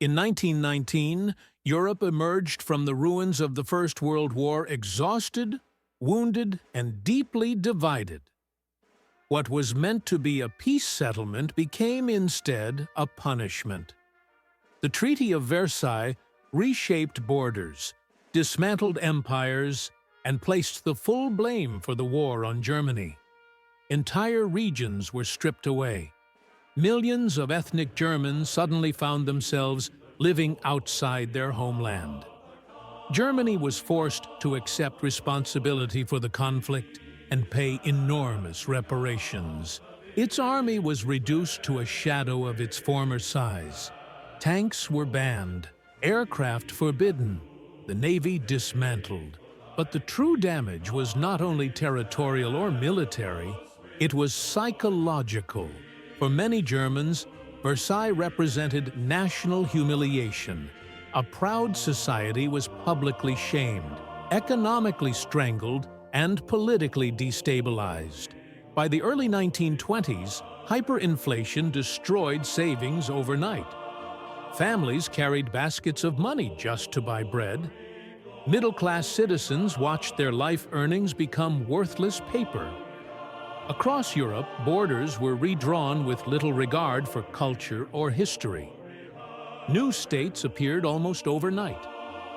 In 1919, Europe emerged from the ruins of the First World War exhausted, wounded, and deeply divided. What was meant to be a peace settlement became instead a punishment. The Treaty of Versailles reshaped borders, dismantled empires, and placed the full blame for the war on Germany. Entire regions were stripped away. Millions of ethnic Germans suddenly found themselves living outside their homeland. Germany was forced to accept responsibility for the conflict and pay enormous reparations. Its army was reduced to a shadow of its former size. Tanks were banned, aircraft forbidden, the Navy dismantled. But the true damage was not only territorial or military, it was psychological. For many Germans, Versailles represented national humiliation. A proud society was publicly shamed, economically strangled, and politically destabilized. By the early 1920s, hyperinflation destroyed savings overnight. Families carried baskets of money just to buy bread. Middle-class citizens watched their life earnings become worthless paper. Across Europe, borders were redrawn with little regard for culture or history. New states appeared almost overnight.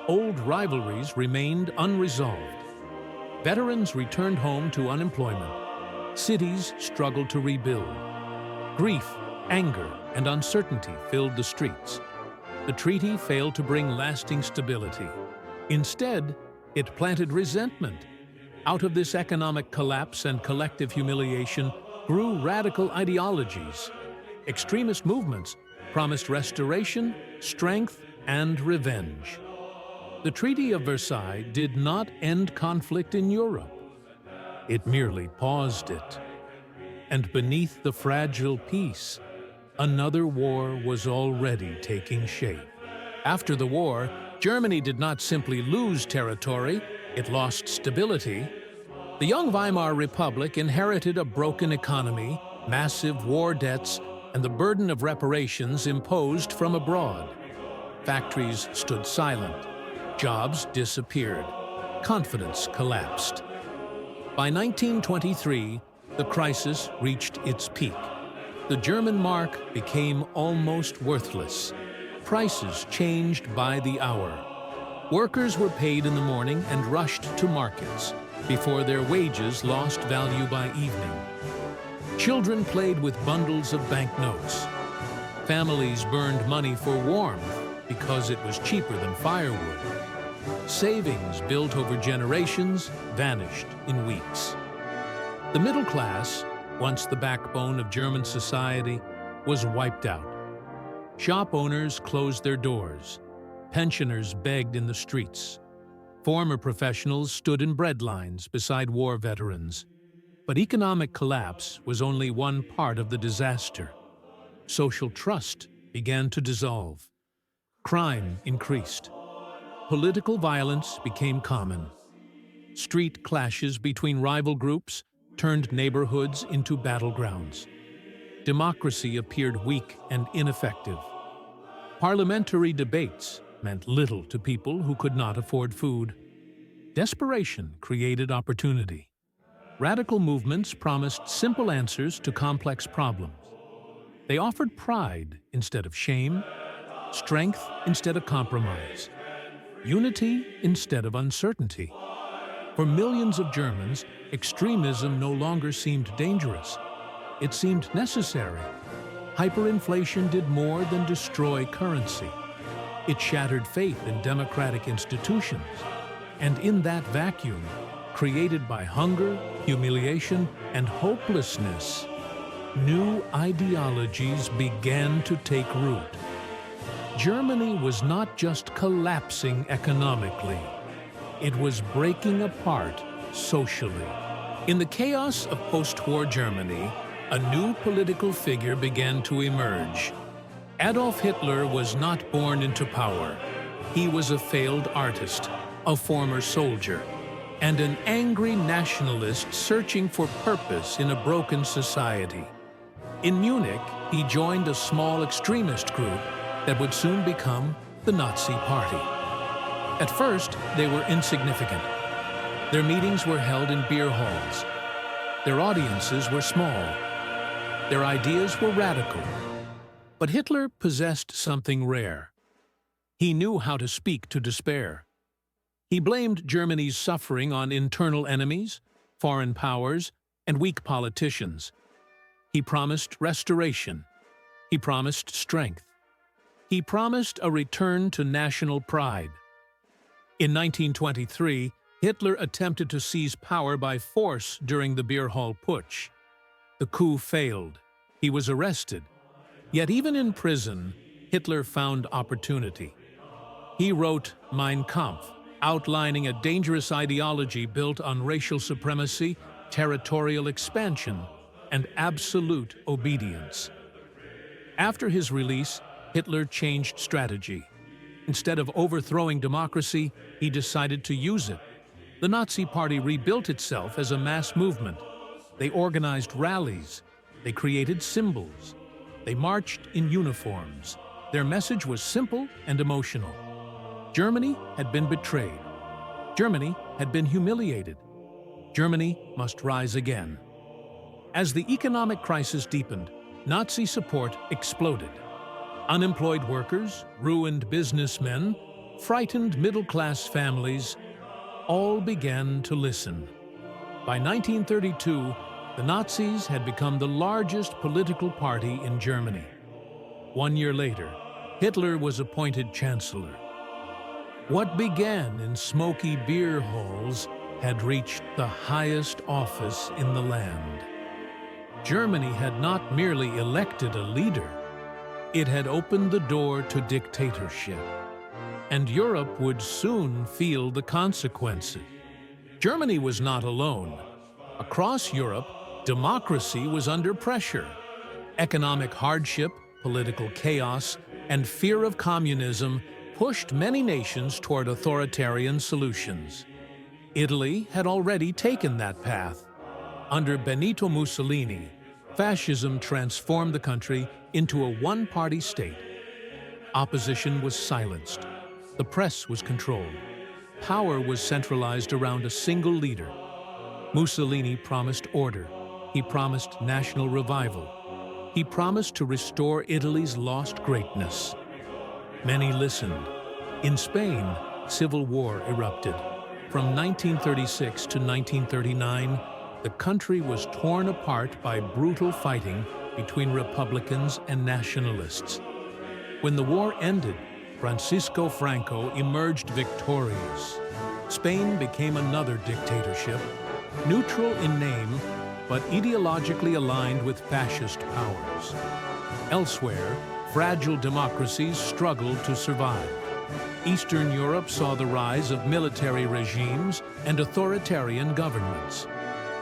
Old rivalries remained unresolved. Veterans returned home to unemployment. Cities struggled to rebuild. Grief, anger, and uncertainty filled the streets. The treaty failed to bring lasting stability. Instead, it planted resentment. Out of this economic collapse and collective humiliation grew radical ideologies. Extremist movements promised restoration, strength, and revenge. The Treaty of Versailles did not end conflict in Europe. It merely paused it. And beneath the fragile peace, another war was already taking shape. After the war, Germany did not simply lose territory, it lost stability. The young Weimar Republic inherited a broken economy, massive war debts, and the burden of reparations imposed from abroad. Factories stood silent. Jobs disappeared. Confidence collapsed. By 1923, the crisis reached its peak. The German mark became almost worthless. Prices changed by the hour. Workers were paid in the morning and rushed to markets before their wages lost value by evening. Children played with bundles of banknotes. Families burned money for warmth because it was cheaper than firewood. Savings built over generations vanished in weeks. The middle class, once the backbone of German society, was wiped out. Shop owners closed their doors. Pensioners begged in the streets. Former professionals stood in bread lines beside war veterans. But economic collapse was only one part of the disaster. Social trust began to dissolve. Crime increased. Political violence became common. Street clashes between rival groups turned neighborhoods into battlegrounds. Democracy appeared weak and ineffective. Parliamentary debates meant little to people who could not afford food. Desperation created opportunity. Radical movements promised simple answers to complex problems. They offered pride instead of shame, strength instead of compromise, unity instead of uncertainty. For millions of Germans, extremism no longer seemed dangerous. It seemed necessary. Hyperinflation did more than destroy currency. It shattered faith in democratic institutions. And in that vacuum, created by hunger, humiliation, and hopelessness, new ideologies began to take root. Germany was not just collapsing economically, it was breaking apart socially. In the chaos of post-war Germany, a new political figure began to emerge. Adolf Hitler was not born into power. He was a failed artist, a former soldier, and an angry nationalist searching for purpose in a broken society. In Munich, he joined a small extremist group that would soon become the Nazi Party. At first, they were insignificant. Their meetings were held in beer halls. Their audiences were small. Their ideas were radical. But Hitler possessed something rare. He knew how to speak to despair. He blamed Germany's suffering on internal enemies, foreign powers, and weak politicians. He promised restoration. He promised strength. He promised a return to national pride. In 1923, Hitler attempted to seize power by force during the beer hall putsch. The coup failed. He was arrested. Yet even in prison, Hitler found opportunity. He wrote Mein Kampf, outlining a dangerous ideology built on racial supremacy, territorial expansion, and absolute obedience. After his release, Hitler changed strategy. Instead of overthrowing democracy, he decided to use it. The Nazi Party rebuilt itself as a mass movement. They organized rallies. They created symbols. They marched in uniforms. Their message was simple and emotional. Germany had been betrayed. Germany had been humiliated. Germany must rise again. As the economic crisis deepened, Nazi support exploded. Unemployed workers, ruined businessmen, frightened middle-class families, all began to listen. By 1932, the Nazis had become the largest political party in Germany. 1 year later, Hitler was appointed chancellor. What began in smoky beer halls had reached the highest office in the land. Germany had not merely elected a leader, it had opened the door to dictatorship. And Europe would soon feel the consequences. Germany was not alone. Across Europe, democracy was under pressure. Economic hardship, political chaos, and fear of communism pushed many nations toward authoritarian solutions. Italy had already taken that path. Under Benito Mussolini, fascism transformed the country into a one-party state. Opposition was silenced. The press was controlled. Power was centralized around a single leader. Mussolini promised order. He promised national revival. He promised to restore Italy's lost greatness. Many listened. In Spain, civil war erupted. From 1936 to 1939, the country was torn apart by brutal fighting between Republicans and nationalists. When the war ended, Francisco Franco emerged victorious. Spain became another dictatorship, neutral in name, but ideologically aligned with fascist powers. Elsewhere, fragile democracies struggled to survive. Eastern Europe saw the rise of military regimes and authoritarian governments.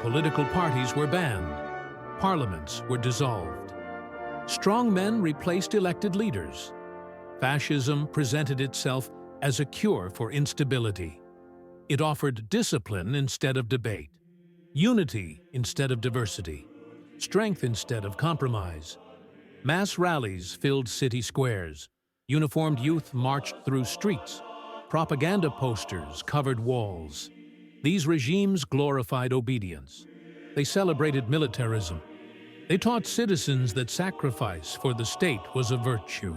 Political parties were banned. Parliaments were dissolved. Strong men replaced elected leaders. Fascism presented itself as a cure for instability. It offered discipline instead of debate, unity instead of diversity, strength instead of compromise. Mass rallies filled city squares. Uniformed youth marched through streets. Propaganda posters covered walls. These regimes glorified obedience. They celebrated militarism. They taught citizens that sacrifice for the state was a virtue.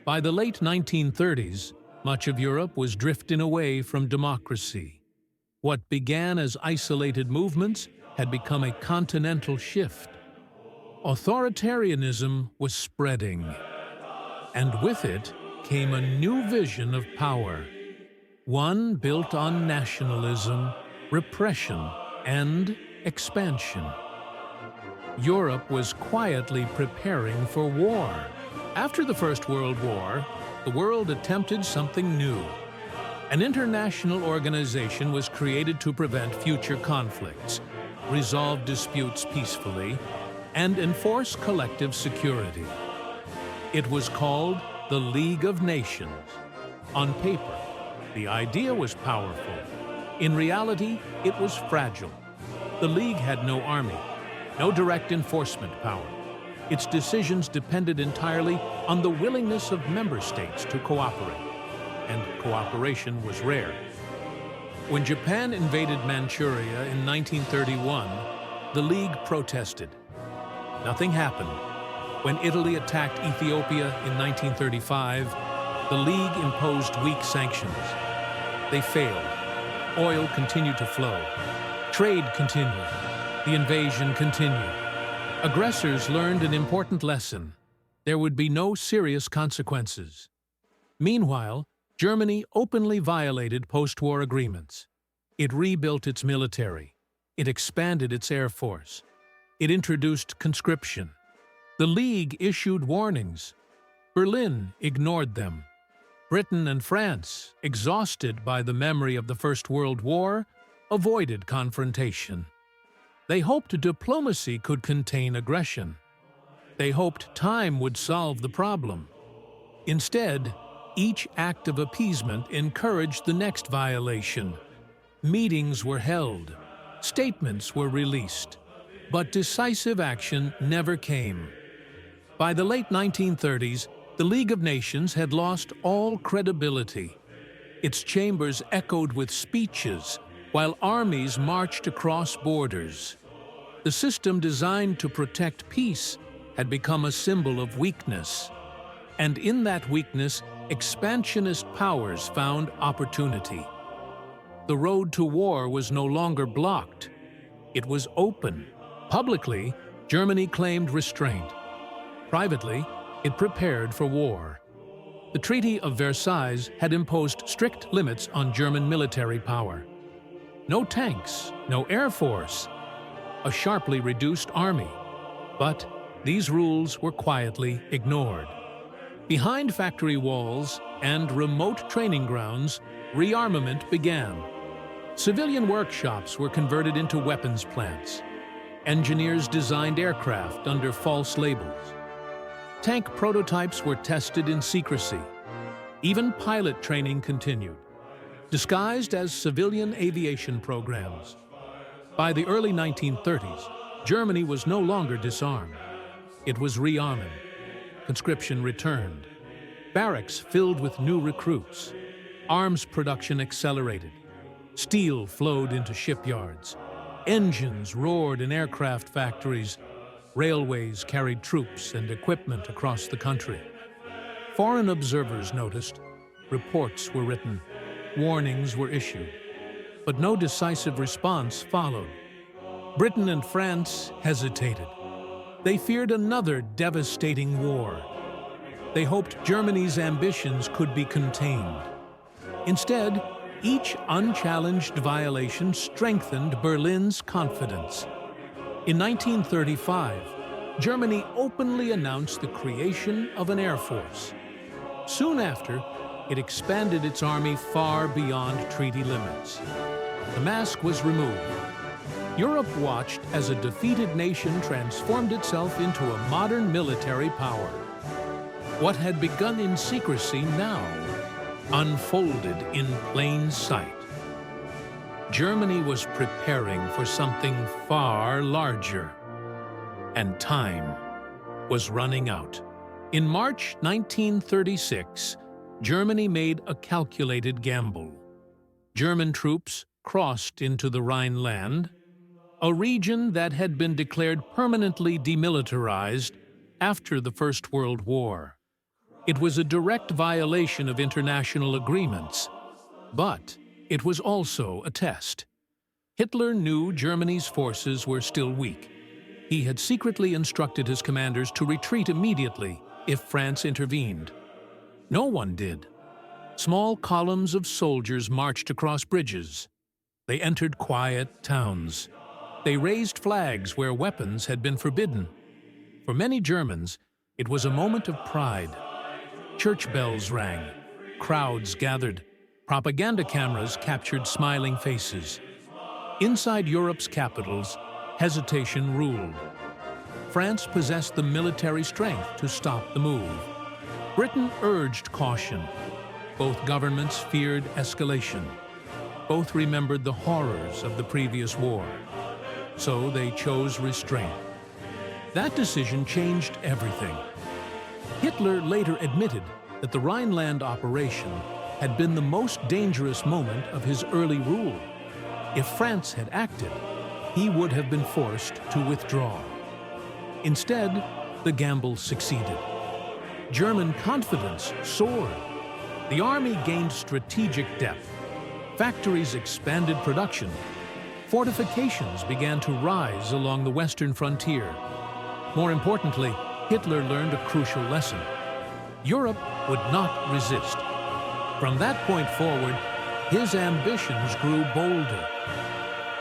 By the late 1930s, much of Europe was drifting away from democracy. What began as isolated movements had become a continental shift. Authoritarianism was spreading, and with it came a new vision of power, one built on nationalism, repression, and expansion. Europe was quietly preparing for war. After the First World War, the world attempted something new. An international organization was created to prevent future conflicts, resolve disputes peacefully, and enforce collective security. It was called the League of Nations. On paper, the idea was powerful. In reality, it was fragile. The League had no army, no direct enforcement power. Its decisions depended entirely on the willingness of member states to cooperate, and cooperation was rare. When Japan invaded Manchuria in 1931, the League protested. Nothing happened. When Italy attacked Ethiopia in 1935, the League imposed weak sanctions. They failed. Oil continued to flow. Trade continued. The invasion continued. Aggressors learned an important lesson. There would be no serious consequences. Meanwhile, Germany openly violated post-war agreements. It rebuilt its military. It expanded its air force. It introduced conscription. The League issued warnings. Berlin ignored them. Britain and France, exhausted by the memory of the First World War, avoided confrontation. They hoped diplomacy could contain aggression. They hoped time would solve the problem. Instead, each act of appeasement encouraged the next violation. Meetings were held. Statements were released. But decisive action never came. By the late 1930s, the League of Nations had lost all credibility. Its chambers echoed with speeches, while armies marched across borders. The system designed to protect peace had become a symbol of weakness. And in that weakness, expansionist powers found opportunity. The road to war was no longer blocked. It was open. Publicly, Germany claimed restraint. Privately, it prepared for war. The Treaty of Versailles had imposed strict limits on German military power. No tanks, no air force, a sharply reduced army. But these rules were quietly ignored. Behind factory walls and remote training grounds, rearmament began. Civilian workshops were converted into weapons plants. Engineers designed aircraft under false labels. Tank prototypes were tested in secrecy. Even pilot training continued, disguised as civilian aviation programs. By the early 1930s, Germany was no longer disarmed. It was rearming. Conscription returned. Barracks filled with new recruits. Arms production accelerated. Steel flowed into shipyards. Engines roared in aircraft factories. Railways carried troops and equipment across the country. Foreign observers noticed. Reports were written. Warnings were issued. But no decisive response followed. Britain and France hesitated. They feared another devastating war. They hoped Germany's ambitions could be contained. Instead, each unchallenged violation strengthened Berlin's confidence. In 1935, Germany openly announced the creation of an air force. Soon after, it expanded its army far beyond treaty limits. The mask was removed. Europe watched as a defeated nation transformed itself into a modern military power. What had begun in secrecy now unfolded in plain sight. Germany was preparing for something far larger, and time was running out. In March 1936, Germany made a calculated gamble. German troops crossed into the Rhineland, a region that had been declared permanently demilitarized after the First World War. It was a direct violation of international agreements, but it was also a test. Hitler knew Germany's forces were still weak. He had secretly instructed his commanders to retreat immediately if France intervened. No one did. Small columns of soldiers marched across bridges. They entered quiet towns. They raised flags where weapons had been forbidden. For many Germans, it was a moment of pride. Church bells rang. Crowds gathered. Propaganda cameras captured smiling faces. Inside Europe's capitals, hesitation ruled. France possessed the military strength to stop the move. Britain urged caution. Both governments feared escalation. Both remembered the horrors of the previous war. So they chose restraint. That decision changed everything. Hitler later admitted that the Rhineland operation had been the most dangerous moment of his early rule. If France had acted, he would have been forced to withdraw. Instead, the gamble succeeded. German confidence soared. The army gained strategic depth. Factories expanded production. Fortifications began to rise along the western frontier. More importantly, Hitler learned a crucial lesson. Europe would not resist. From that point forward, his ambitions grew bolder.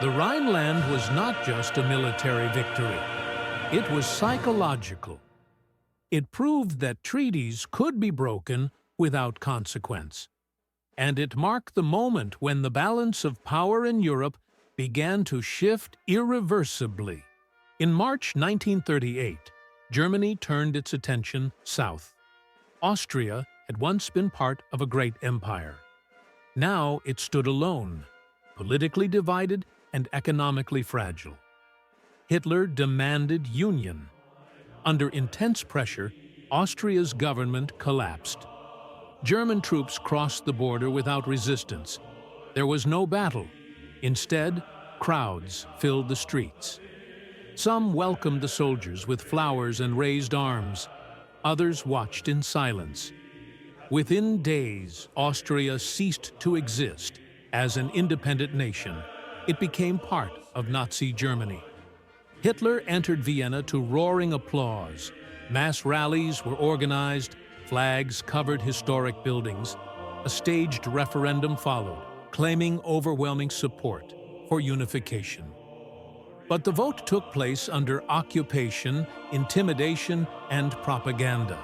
The Rhineland was not just a military victory. It was psychological. It proved that treaties could be broken without consequence. And it marked the moment when the balance of power in Europe began to shift irreversibly. In March 1938, Germany turned its attention south. Austria had once been part of a great empire. Now it stood alone, politically divided and economically fragile. Hitler demanded union. Under intense pressure, Austria's government collapsed. German troops crossed the border without resistance. There was no battle. Instead, crowds filled the streets. Some welcomed the soldiers with flowers and raised arms. Others watched in silence. Within days, Austria ceased to exist as an independent nation. It became part of Nazi Germany. Hitler entered Vienna to roaring applause. Mass rallies were organized, flags covered historic buildings. A staged referendum followed, claiming overwhelming support for unification. But the vote took place under occupation, intimidation, and propaganda.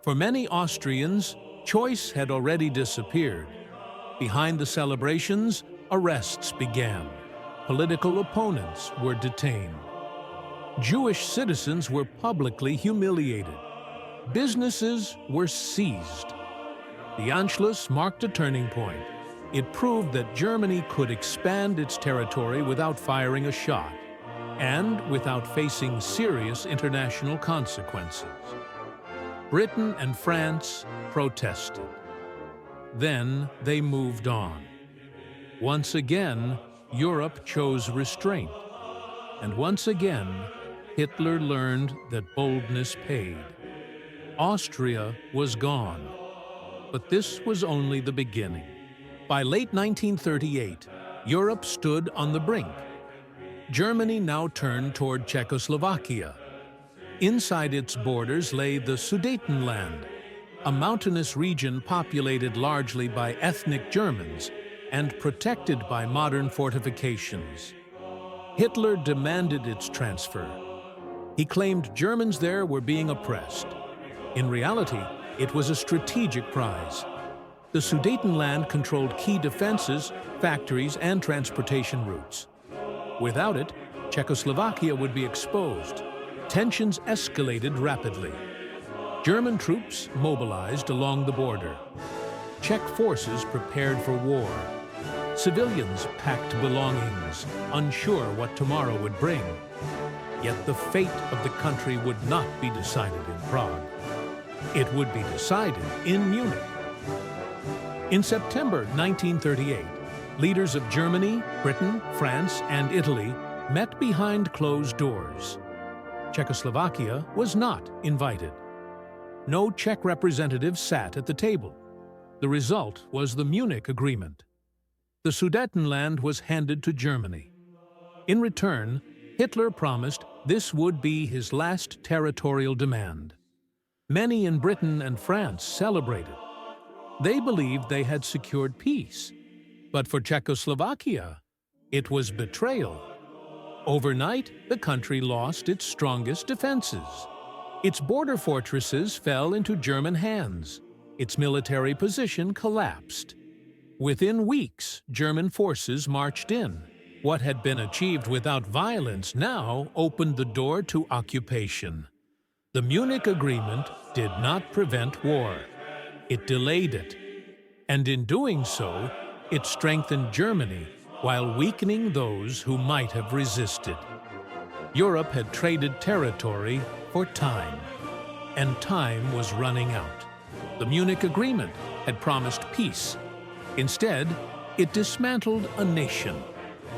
For many Austrians, choice had already disappeared. Behind the celebrations, arrests began. Political opponents were detained. Jewish citizens were publicly humiliated. Businesses were seized. The Anschluss marked a turning point. It proved that Germany could expand its territory without firing a shot and without facing serious international consequences. Britain and France protested. Then they moved on. Once again, Europe chose restraint. And once again, Hitler learned that boldness paid. Austria was gone. But this was only the beginning. By late 1938, Europe stood on the brink. Germany now turned toward Czechoslovakia. Inside its borders lay the Sudetenland, a mountainous region populated largely by ethnic Germans and protected by modern fortifications. Hitler demanded its transfer. He claimed Germans there were being oppressed. In reality, it was a strategic prize. The Sudetenland controlled key defenses, factories, and transportation routes. Without it, Czechoslovakia would be exposed. Tensions escalated rapidly. German troops mobilized along the border. Czech forces prepared for war. Civilians packed belongings, unsure what tomorrow would bring. Yet the fate of the country would not be decided in Prague. It would be decided in Munich. In September 1938, leaders of Germany, Britain, France, and Italy met behind closed doors. Czechoslovakia was not invited. No Czech representatives sat at the table. The result was the Munich Agreement. The Sudetenland was handed to Germany. In return, Hitler promised this would be his last territorial demand. Many in Britain and France celebrated. They believed they had secured peace. But for Czechoslovakia, it was betrayal. Overnight, the country lost its strongest defenses. Its border fortresses fell into German hands. Its military position collapsed. Within weeks, German forces marched in. What had been achieved without violence now opened the door to occupation. The Munich Agreement did not prevent war. It delayed it. And in doing so, it strengthened Germany while weakening those who might have resisted. Europe had traded territory for time, and time was running out. The Munich Agreement had promised peace. Instead, it dismantled a nation.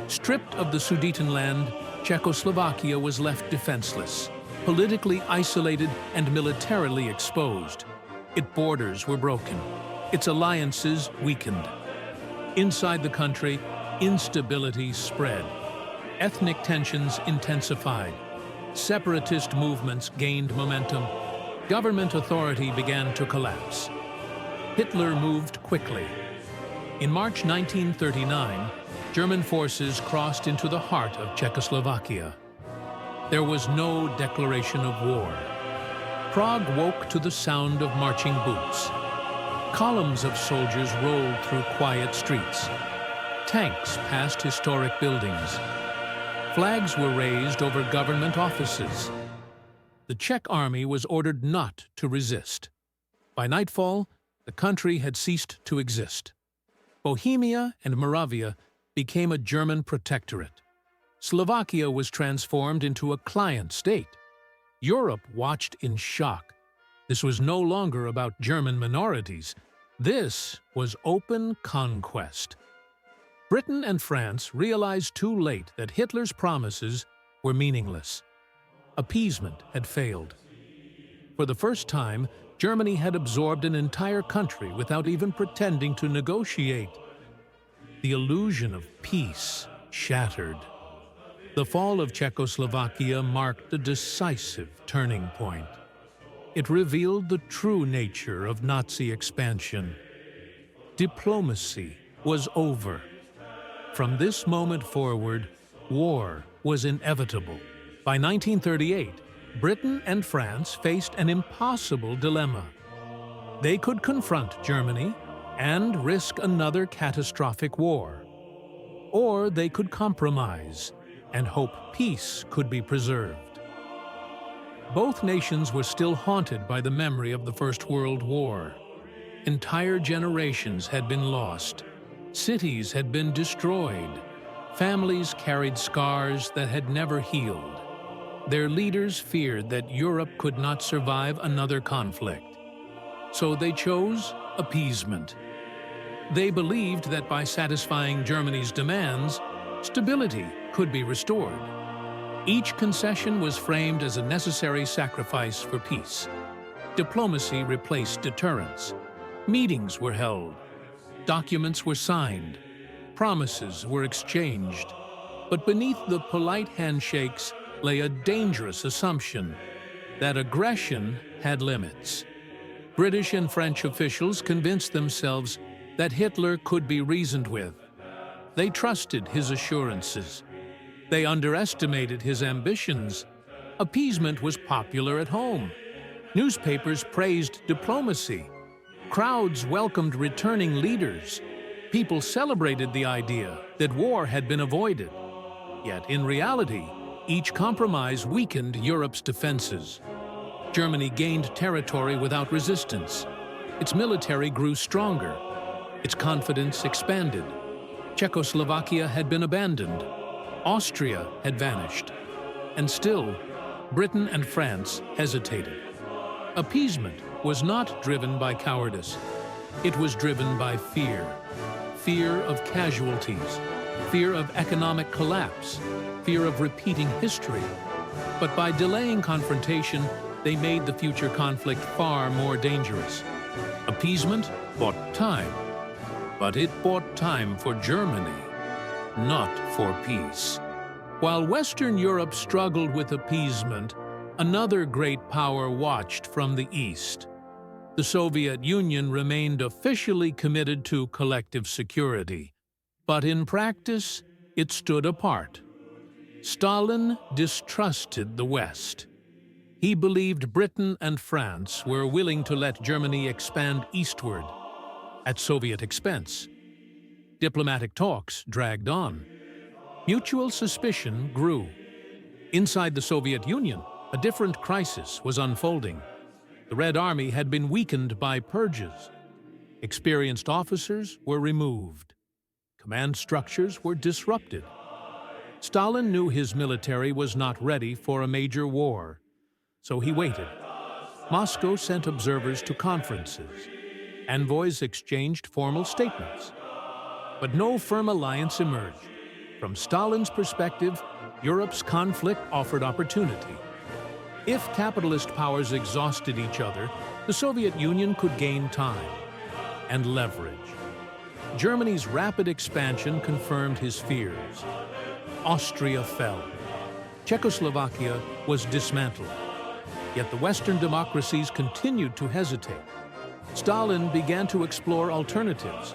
Stripped of the Sudetenland, Czechoslovakia was left defenseless, politically isolated and militarily exposed. Its borders were broken, its alliances weakened. Inside the country, instability spread. Ethnic tensions intensified. Separatist movements gained momentum. Government authority began to collapse. Hitler moved quickly. In March 1939, German forces crossed into the heart of Czechoslovakia. There was no declaration of war. Prague woke to the sound of marching boots. Columns of soldiers rolled through quiet streets. Tanks passed historic buildings. Flags were raised over government offices. The Czech army was ordered not to resist. By nightfall, the country had ceased to exist. Bohemia and Moravia became a German protectorate. Slovakia was transformed into a client state. Europe watched in shock. This was no longer about German minorities. This was open conquest. Britain and France realized too late that Hitler's promises were meaningless. Appeasement had failed. For the first time, Germany had absorbed an entire country without even pretending to negotiate. The illusion of peace shattered. The fall of Czechoslovakia marked a decisive turning point. It revealed the true nature of Nazi expansion. Diplomacy was over. From this moment forward, war was inevitable. By 1938, Britain and France faced an impossible dilemma. They could confront Germany and risk another catastrophic war. Or they could compromise and hope peace could be preserved. Both nations were still haunted by the memory of the First World War. Entire generations had been lost. Cities had been destroyed. Families carried scars that had never healed. Their leaders feared that Europe could not survive another conflict. So they chose appeasement. They believed that by satisfying Germany's demands, stability could be restored. Each concession was framed as a necessary sacrifice for peace. Diplomacy replaced deterrence. Meetings were held. Documents were signed. Promises were exchanged. But beneath the polite handshakes lay a dangerous assumption that aggression had limits. British and French officials convinced themselves that Hitler could be reasoned with. They trusted his assurances. They underestimated his ambitions. Appeasement was popular at home. Newspapers praised diplomacy. Crowds welcomed returning leaders. People celebrated the idea that war had been avoided. Yet in reality, each compromise weakened Europe's defenses. Germany gained territory without resistance. Its military grew stronger. Its confidence expanded. Czechoslovakia had been abandoned. Austria had vanished. And still, Britain and France hesitated. Appeasement was not driven by cowardice. It was driven by fear. Fear of casualties. Fear of economic collapse. Fear of repeating history. But by delaying confrontation, they made the future conflict far more dangerous. Appeasement bought time. But it bought time for Germany, not for peace. While Western Europe struggled with appeasement, another great power watched from the East. The Soviet Union remained officially committed to collective security, but in practice, it stood apart. Stalin distrusted the West. He believed Britain and France were willing to let Germany expand eastward, at Soviet expense. Diplomatic talks dragged on. Mutual suspicion grew. Inside the Soviet Union, a different crisis was unfolding. The Red Army had been weakened by purges. Experienced officers were removed. Command structures were disrupted. Stalin knew his military was not ready for a major war, so he waited. Moscow sent observers to conferences. Envoys exchanged formal statements. But no firm alliance emerged. From Stalin's perspective, Europe's conflict offered opportunity. If capitalist powers exhausted each other, the Soviet Union could gain time and leverage. Germany's rapid expansion confirmed his fears. Austria fell. Czechoslovakia was dismantled. Yet the Western democracies continued to hesitate. Stalin began to explore alternatives.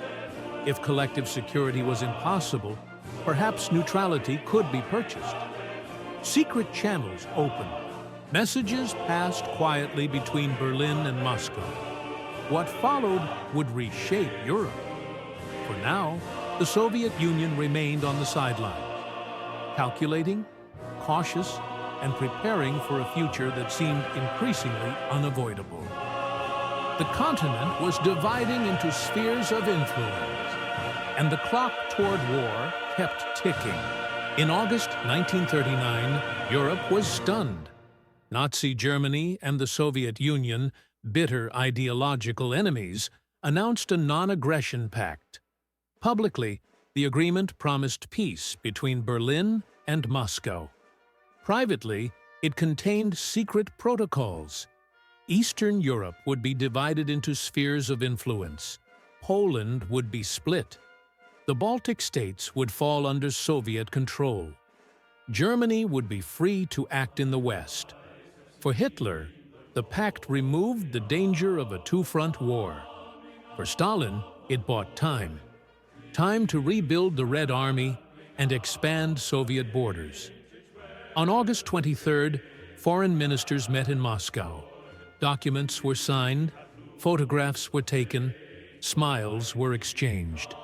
If collective security was impossible, perhaps neutrality could be purchased. Secret channels opened. Messages passed quietly between Berlin and Moscow. What followed would reshape Europe. For now, the Soviet Union remained on the sidelines, calculating, cautious, and preparing for a future that seemed increasingly unavoidable. The continent was dividing into spheres of influence, and the clock toward war kept ticking. In August 1939, Europe was stunned. Nazi Germany and the Soviet Union, bitter ideological enemies, announced a non-aggression pact. Publicly, the agreement promised peace between Berlin and Moscow. Privately, it contained secret protocols. Eastern Europe would be divided into spheres of influence. Poland would be split. The Baltic states would fall under Soviet control. Germany would be free to act in the West. For Hitler, the pact removed the danger of a two-front war. For Stalin, it bought time. Time to rebuild the Red Army and expand Soviet borders. On August 23rd, foreign ministers met in Moscow. Documents were signed, photographs were taken, smiles were exchanged.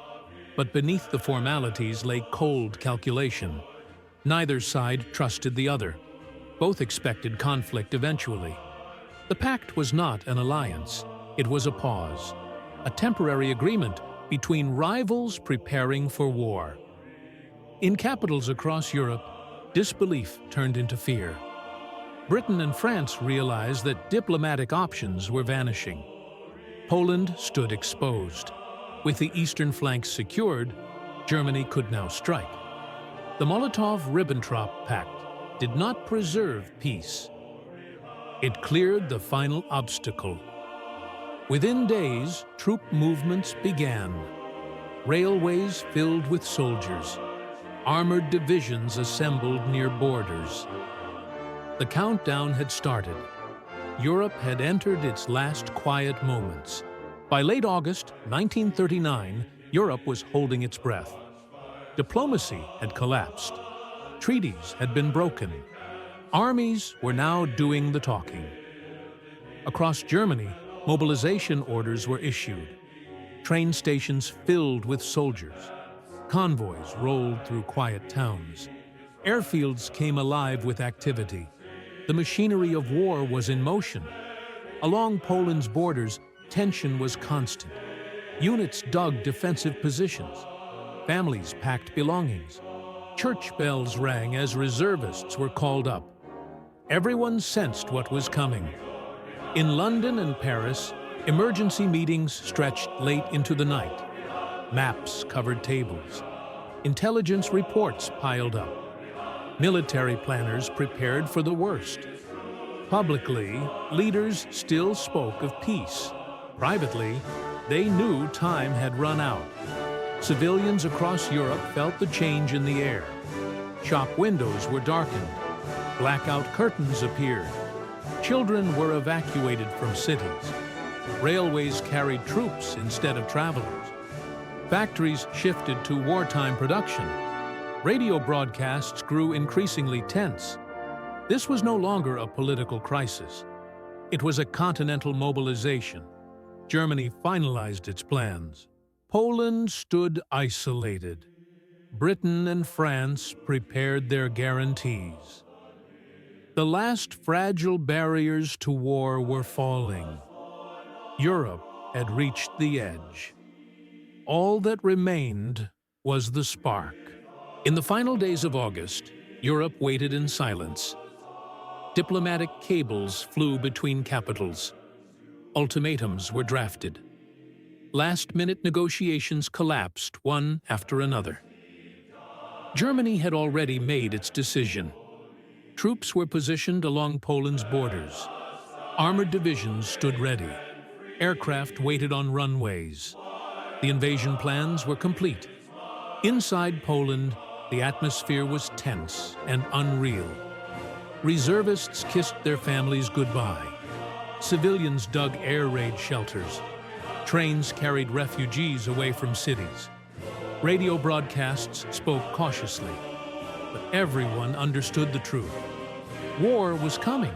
But beneath the formalities lay cold calculation. Neither side trusted the other. Both expected conflict eventually. The pact was not an alliance. It was a pause, a temporary agreement between rivals preparing for war. In capitals across Europe, disbelief turned into fear. Britain and France realized that diplomatic options were vanishing. Poland stood exposed. With the eastern flank secured, Germany could now strike. The Molotov-Ribbentrop Pact did not preserve peace. It cleared the final obstacle. Within days, troop movements began. Railways filled with soldiers. Armored divisions assembled near borders. The countdown had started. Europe had entered its last quiet moments. By late August 1939, Europe was holding its breath. Diplomacy had collapsed. Treaties had been broken. Armies were now doing the talking. Across Germany, mobilization orders were issued. Train stations filled with soldiers. Convoys rolled through quiet towns. Airfields came alive with activity. The machinery of war was in motion. Along Poland's borders, tension was constant. Units dug defensive positions. Families packed belongings. Church bells rang as reservists were called up. Everyone sensed what was coming. In London and Paris, emergency meetings stretched late into the night. Maps covered tables. Intelligence reports piled up. Military planners prepared for the worst. Publicly, leaders still spoke of peace. Privately, they knew time had run out. Civilians across Europe felt the change in the air. Shop windows were darkened. Blackout curtains appeared. Children were evacuated from cities. Railways carried troops instead of travelers. Factories shifted to wartime production. Radio broadcasts grew increasingly tense. This was no longer a political crisis. It was a continental mobilization. Germany finalized its plans. Poland stood isolated. Britain and France prepared their guarantees. The last fragile barriers to war were falling. Europe had reached the edge. All that remained was the spark. In the final days of August, Europe waited in silence. Diplomatic cables flew between capitals. Ultimatums were drafted. Last-minute negotiations collapsed one after another. Germany had already made its decision. Troops were positioned along Poland's borders. Armored divisions stood ready. Aircraft waited on runways. The invasion plans were complete. Inside Poland, the atmosphere was tense and unreal. Reservists kissed their families goodbye. Civilians dug air raid shelters. Trains carried refugees away from cities. Radio broadcasts spoke cautiously, but everyone understood the truth. War was coming.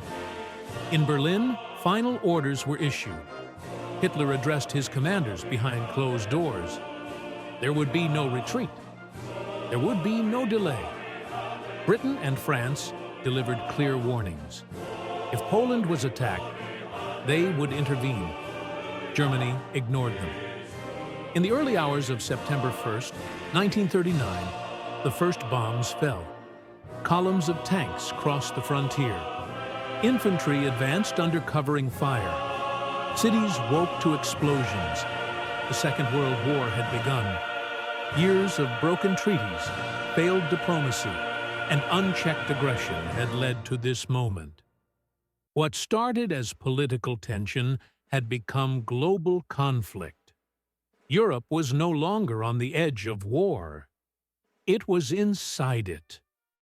In Berlin, final orders were issued. Hitler addressed his commanders behind closed doors. There would be no retreat. There would be no delay. Britain and France delivered clear warnings. If Poland was attacked, they would intervene. Germany ignored them. In the early hours of September 1st, 1939, the first bombs fell. Columns of tanks crossed the frontier. Infantry advanced under covering fire. Cities woke to explosions. The Second World War had begun. Years of broken treaties, failed diplomacy, and unchecked aggression had led to this moment. What started as political tension had become global conflict. Europe was no longer on the edge of war. It was inside it.